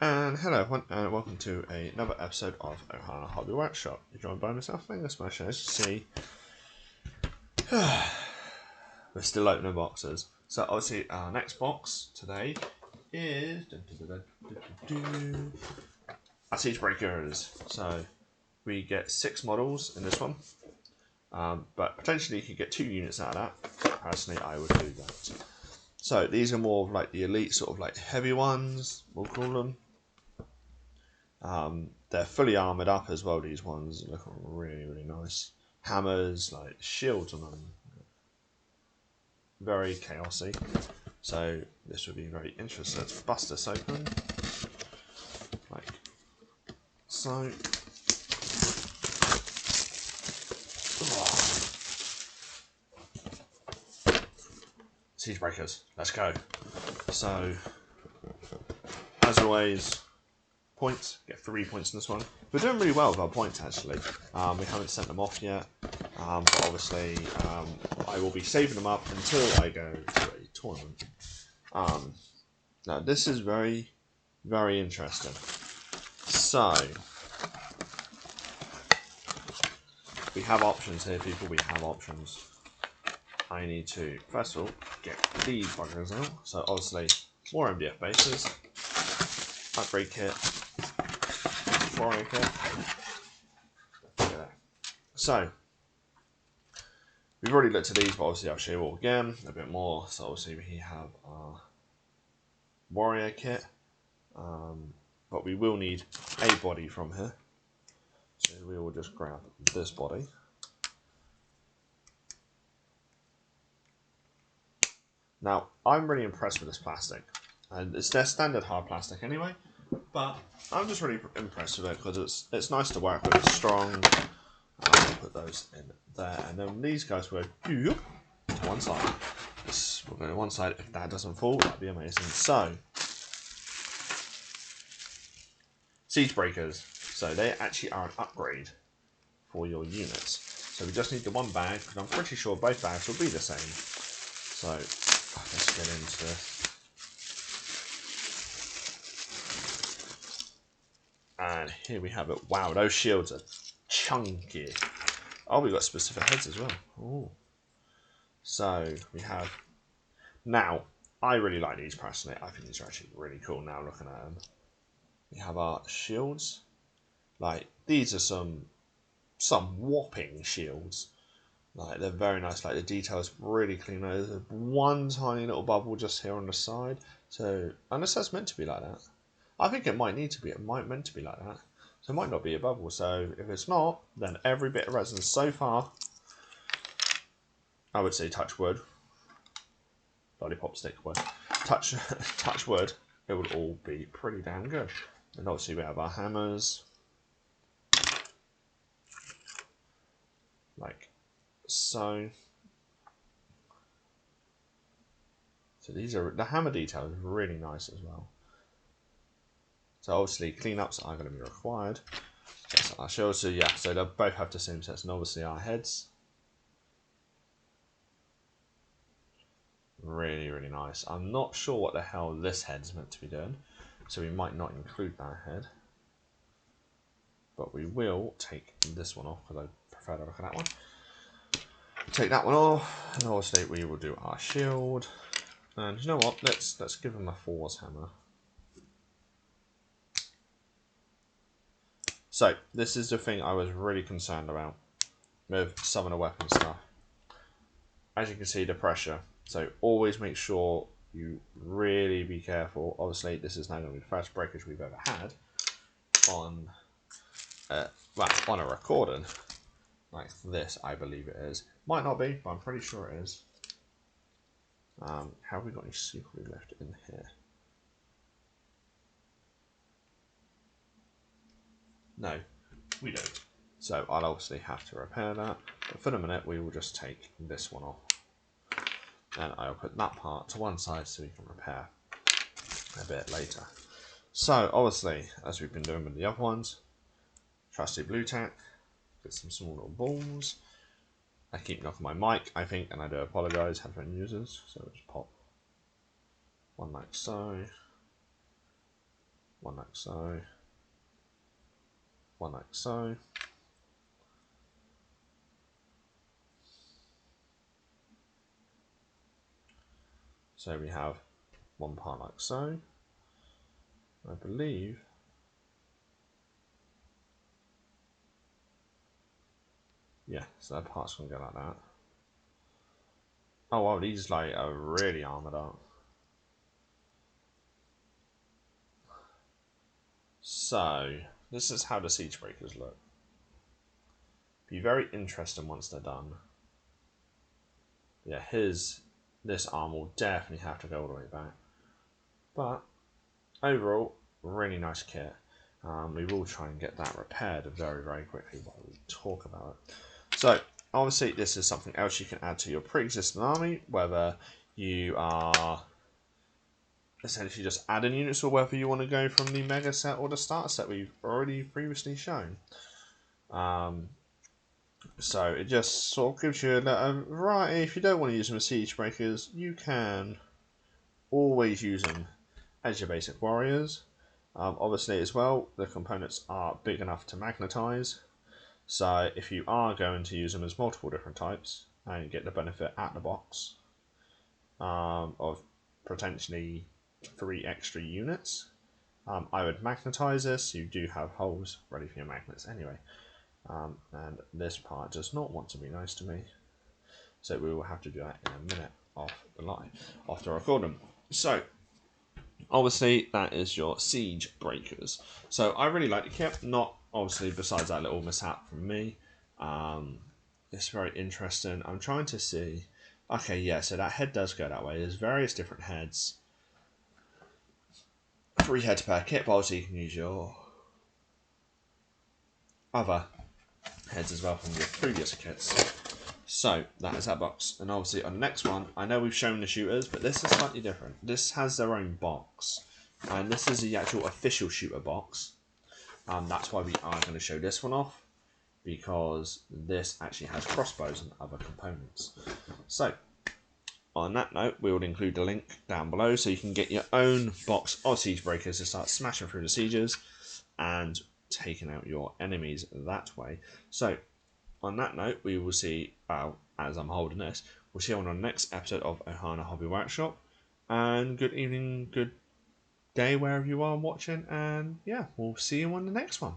And hello everyone, and welcome to another episode of Ohana Hobby Workshop. You're joined by myself, Angus Smash. As you see, we're still opening boxes. So obviously our next box today is our Siege Breakers. So we get 6 models in this one, but potentially you could get 2 units out of that. Personally, I would do that. So these are more of like the elite, sort of like heavy ones, we'll call them. They're fully armoured up as well, these ones. Look really nice. Hammers, like shields on them. Very chaosy. So this would be very interesting. Let's bust this open. Like so. Siege Breakers, let's go. So, as always, points, get 3 points in this one. We're doing really well with our points actually. We haven't sent them off yet, but obviously I will be saving them up until I go to a tournament. Now this is very interesting. So we have options here, people. We have options. I need to first of all get these buggers out. So obviously more MDF bases, upgrade kit. So we've already looked at these, but obviously I'll show you all again a bit more. So obviously we have our warrior kit, but we will need a body from here. So we will just grab this body. Now I'm really impressed with this plastic, and it's their standard hard plastic anyway. But I'm just really impressed with it because it's nice to work with. It's strong. I'll put those in there, and then these guys will go to one side. We'll go to one side. If that doesn't fall, that'd be amazing. So, Siege Breakers. So they actually are an upgrade for your units. So we just need the one bag, because I'm pretty sure both bags will be the same. So let's get into this. And here we have it. Wow, those shields are chunky. Oh, we've got specific heads as well. Ooh. So we have. Now, I really like these personally. I think these are actually really cool now looking at them. We have our shields. Like, these are some whopping shields. Like, they're very nice. Like, the detail's really clean. There's one tiny little bubble just here on the side. So, unless that's meant to be like that. I think it might need to be. It might meant to be like that. So it might not be a bubble. So if it's not, then every bit of resin so far, I would say touch wood. Lollipop stick wood. Touch wood. It would all be pretty damn good. And obviously we have our hammers. Like so. So these are, the hammer detail is really nice as well. So obviously cleanups are going to be required. That's our shield. So yeah, so they'll both have the same sets, and obviously our heads. Really nice. I'm not sure what the hell this head's meant to be doing, so we might not include that head. But we will take this one off because I prefer to look at that one. Take that one off, and obviously we will do our shield. And you know what? Let's give him a force hammer. So, this is the thing I was really concerned about with some of the weapon stuff. As you can see, the pressure. So, always make sure you really be careful. Obviously, this is now going to be the first breakage we've ever had on, on a recording like this, I believe it is. Might not be, but I'm pretty sure it is. Have we got any secret left in here? No, we don't. So I'll obviously have to repair that. But for the minute, we will just take this one off. And I'll put that part to one side so we can repair a bit later. So obviously, as we've been doing with the other ones, trusty blue tack, get some small little balls. I keep knocking my mic, I think, and I do apologise, headphone users. So just pop one like so. one like so, one like so. So we have one part like so. I believe yeah, so that part's gonna go like that. Oh wow, these like are really armored up. So this is how the siege breakers look. Be very interesting once they're done. Yeah, this arm will definitely have to go all the way back. But overall, really nice kit. We will try and get that repaired very, very quickly while we talk about it. So, obviously, this is something else you can add to your pre-existing army, whether you are essentially just adding units or whether you want to go from the mega set or the starter set we've already previously shown. So, it just sort of gives you a variety. If you don't want to use them as siege breakers, you can always use them as your basic warriors. Obviously as well, the components are big enough to magnetize, so if you are going to use them as multiple different types and get the benefit at the box of potentially 3 extra units, I would magnetize this. You do have holes ready for your magnets anyway, and this part does not want to be nice to me, so we will have to do that in a minute off the line after I record them. So obviously, that is your siege breakers. So I really like the kit. Not obviously besides that little mishap from me. It's very interesting. I'm trying to see. Okay, yeah. So that head does go that way. There's various different heads. 3 heads per kit, but obviously you can use your other heads as well from your previous kits. So that is that box, and obviously on the next one, I know we've shown the shooters, but this is slightly different. This has their own box, and this is the actual official shooter box. That's why we are going to show this one off, because this actually has crossbows and other components. So on that note, we will include the link down below so you can get your own box of siege breakers to start smashing through the sieges and taking out your enemies that way. So on that note, we will see, as I'm holding this, we'll see you on the next episode of Ohana Hobby Workshop. And good evening, good day wherever you are watching. And yeah, we'll see you on the next one.